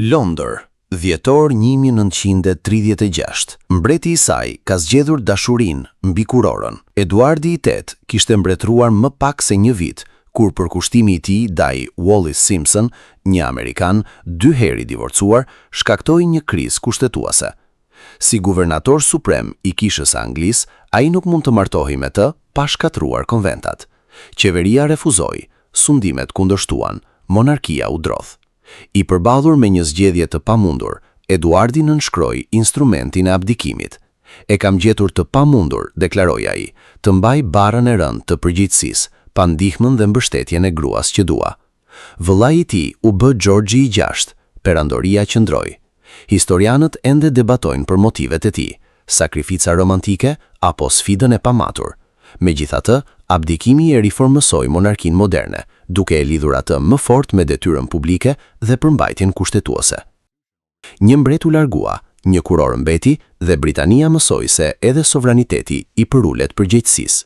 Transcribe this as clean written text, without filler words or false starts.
Londër, dhjetor 1936. Mbreti i saj ka zgjedhur dashurinë mbi kurorën. Eduardi VIII kishte mbretëruar më pak se një vit, kur përkushtimi i tij ndaj Wallis Simpson, një Amerikan 2 herë i divorcuar, shkaktoi një krizë kushtetuese. Si guvernator suprem i kishës së Anglisë, ai nuk mund të martohej me të pa shkatruar konventat. Qeveria refuzoi, sundimet kundërshtuan, monarkia u drodh. I përballur me një zgjedhje të pamundur, Eduardi nënshkroi instrumentin e abdikimit. E kam gjetur të pamundur, deklaroi ai, të mbaj barrën e rënd të përgjegjësisë, pa ndihmën dhe mbështetjen e gruas që dua. Vëllai i tij u bë Gjeorgji VI, perandoria qëndroi. Historianët ende debatojnë për motivet e tij, sakrifica romantike apo sfidën e pamatur. Megjithatë, abdikimi e riformësoi monarkinë moderne, duke e lidhur atë më fort me detyrën publike dhe përmbajtjen kushtetuese. Një mbret u largua, një kuror mbeti dhe Britania mësoi se edhe sovraniteti i përulet përgjegjësisë.